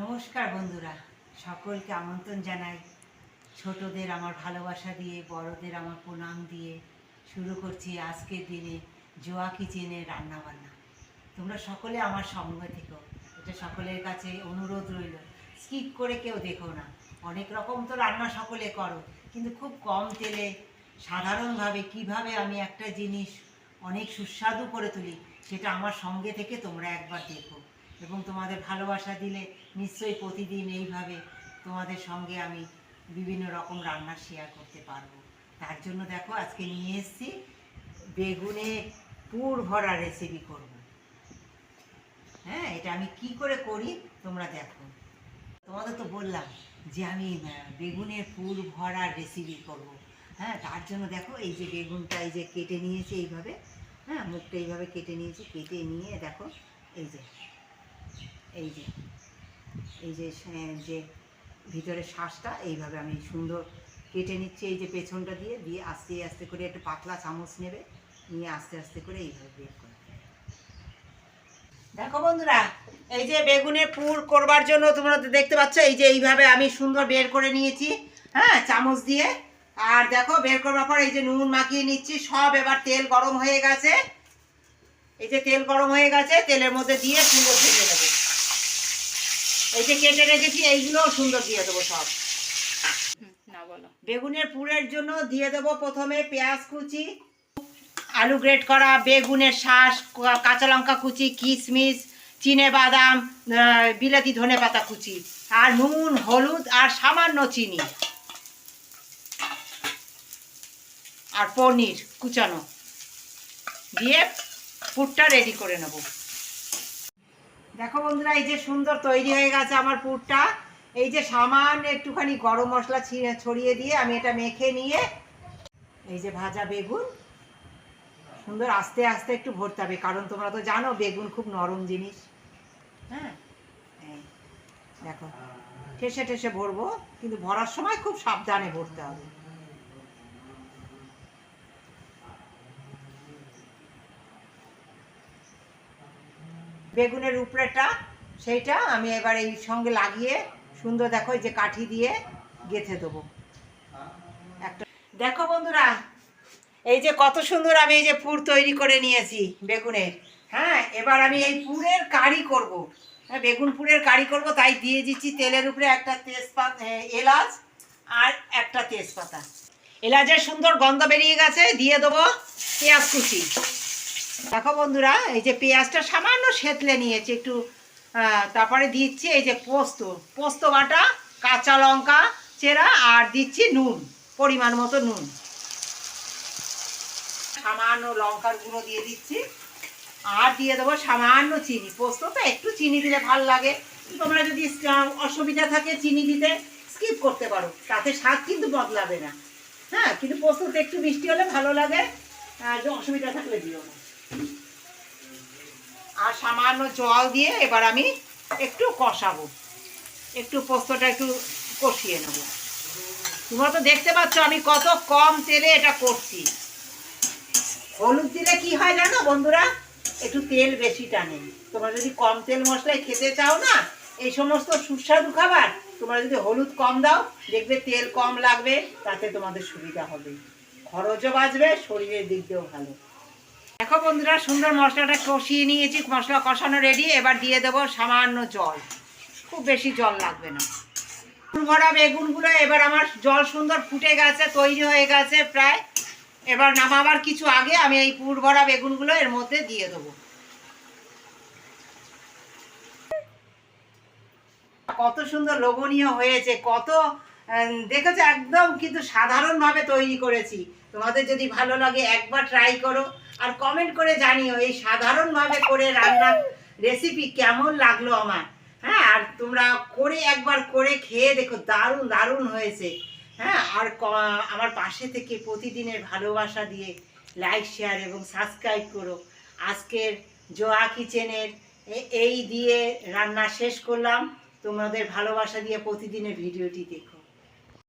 নমস্কার বন্ধুরা, সকলকে আমন্ত্রণ জানাই। ছোটদের আমার ভালোবাসা দিয়ে, বড়দের আমার প্রণাম দিয়ে শুরু করছি আজকের দিনে জোয়া কিচেনের রান্নাবান্না। তোমরা সকলে আমার সঙ্গে থেকো, এটা সকলের কাছে অনুরোধ রইল। স্কিপ করে কেউ দেখো না। অনেক রকম তো রান্না সকলে করো, কিন্তু খুব কম তেলে সাধারণভাবে কিভাবে আমি একটা জিনিস অনেক সুস্বাদু করে তুলি, সেটা আমার সঙ্গে থেকে তোমরা একবার দেখো। এবং তোমাদের ভালোবাসা দিলে নিশ্চয়ই প্রতিদিন এইভাবে তোমাদের সঙ্গে আমি বিভিন্ন রকম রান্না শেয়ার করতে পারবো। তার জন্য দেখো আজকে নিয়ে এসেছি বেগুনে পুর ভরা রেসিপি করব। হ্যাঁ, এটা আমি কি করে করি তোমরা দেখো। তোমাদের তো বললাম যে আমি বেগুনের পুর ভরা রেসিপি করব। হ্যাঁ, তার জন্য দেখো এই যে বেগুনটা এই যে কেটে নিয়েছি এইভাবে। হ্যাঁ, মুখটা এইভাবে কেটে নিয়েছি, কেটে নিয়ে দেখো এই যে এই যে এই যে যে ভিতরের শ্বাসটা এইভাবে আমি সুন্দর কেটে নিচ্ছি। এই যে পেছনটা দিয়ে দিয়ে আস্তে আস্তে করে একটু পাতলা চামচ নেবে, নিয়ে আস্তে আস্তে করে এইভাবে বের করে। দেখো বন্ধুরা, এই যে বেগুনের পুর করবার জন্য তোমরা দেখতে পাচ্ছ এই যে এইভাবে আমি সুন্দর বের করে নিয়েছি। হ্যাঁ, চামচ দিয়ে। আর দেখো বের করবার পর এই যে নুন মাখিয়ে নিচ্ছি সব। এবার তেল গরম হয়ে গেছে, এই যে তেল গরম হয়ে গেছে, তেলের মধ্যে দিয়ে সুন্দর ভেজে দেবো। এই যে কেটে রেখেছি এইগুলো সুন্দর দিয়ে দেবো সব। না বলো। বেগুনের পুরের জন্য দিয়ে দেবো প্রথমে পেঁয়াজ কুচি, আলু গ্রেট করা, বেগুনের শাঁস, কাঁচা লঙ্কা কুচি, কিশমিশ, চিনে বাদাম, বিলাতি ধনে পাতা কুচি, আর নুন, হলুদ আর সামান্য চিনি, আর পনির কুচানো দিয়ে পুরটা রেডি করে নেব। দেখো বন্ধুরা, এই যে সুন্দর তৈরি হয়ে গেছে আমার পুরটা। এই যে সামান্য একটুখানি গরম মশলা ছড়িয়ে দিয়ে আমি এটা মেখে নিয়ে এই যে ভাজা বেগুন সুন্দর আস্তে আস্তে একটু ভরতে হবে, কারণ তোমরা তো জানো বেগুন খুব নরম জিনিস। হ্যাঁ, দেখো ঠেসে ঠেসে ভরবো, কিন্তু ভরার সময় খুব সাবধানে ভরতে হবে। বেগুনের উপরেটা সেইটা আমি এবার এই সঙ্গে লাগিয়ে সুন্দর দেখো এই যে কাঠি দিয়ে গেঁথে দেবো একটা। দেখো বন্ধুরা, এই যে কত সুন্দর আমি এই যে পুর তৈরি করে নিয়েছি বেগুনের। হ্যাঁ, এবার আমি এই পুরের কারি করব। হ্যাঁ, বেগুন পুরের কারি করব, তাই দিয়ে দিচ্ছি তেলের উপরে একটা তেজপাতা, এলাচ আর একটা তেজপাতা। এলাচের সুন্দর গন্ধ বেরিয়ে গেছে, দিয়ে দেবো পেঁয়াজ কুচি। দেখো বন্ধুরা, এই যে পেঁয়াজটা সামান্য সেতলে নিয়েছি একটু, তারপরে দিচ্ছি এই যে পোস্ত বাটা, কাঁচা লঙ্কা চেরা, আর দিচ্ছি নুন, পরিমাণ মতো নুন, সামান্য লঙ্কার গুঁড়ো দিয়ে দিচ্ছি, আর দিয়ে দেবো সামান্য চিনি। পোস্ত তো একটু চিনি দিলে ভালো লাগে, তোমরা যদি অসুবিধা থাকে চিনি দিতে স্কিপ করতে পারো, তাতে স্বাদ কিন্তু বদলাবে না। হ্যাঁ, কিন্তু পোস্ততে একটু মিষ্টি হলে ভালো লাগে, অসুবিধা থাকলে দিও না। আর সামান্য জল দিয়ে এবার আমি একটু কষাবো, একটু পোস্তটা একটু কষিয়ে নেব। তোমরা তো দেখতে পাচ্ছ আমি কত কম তেলে এটা করছি। হলুদ দিলে কি হয় জানো বন্ধুরা, একটু তেল বেশি টানে। তোমরা যদি কম তেল মশলায় খেতে চাও না এই সমস্ত সুস্বাদু খাবার, তোমরা যদি হলুদ কম দাও দেখবে তেল কম লাগবে, তাতে তোমাদের সুবিধা হবে, খরচও বাঁচবে, শরীরের দিক দিয়েও ভালো। দেখো বন্ধুরা, সুন্দর মশলাটা কষিয়ে নিয়েছি, মশলা কষানো রেডি। এবার দিয়ে দেবো সামান্য জল, খুব বেশি জল লাগবে না। পুর ভরা বেগুনগুলো এবার আমার জল সুন্দর ফুটে গেছে, তৈরি হয়ে গেছে প্রায়। এবার নামাবার কিছু আগে আমি এই পুর ভরা বেগুনগুলো এর মধ্যে দিয়ে দেবো। কত সুন্দর লোভনীয় হয়েছে, কত দেখেছো, একদম কিন্তু সাধারণভাবে তৈরি করেছি। তোমাদের যদি ভালো লাগে একবার ট্রাই করো, আর কমেন্ট করে জানিও এই সাধারণভাবে করে রান্নার রেসিপি কেমন লাগলো আমার। হ্যাঁ, আর তোমরা করে একবার করে খেয়ে দেখো, দারুণ দারুণ হয়েছে। হ্যাঁ, আর আমার পাশে থেকে প্রতিদিনের ভালোবাসা দিয়ে লাইক, শেয়ার এবং সাবস্ক্রাইব করো। আজকের জোয়া কিচেনের এই দিয়ে রান্না শেষ করলাম। তোমাদের ভালোবাসা দিয়ে প্রতিদিনের ভিডিওটি দেখো।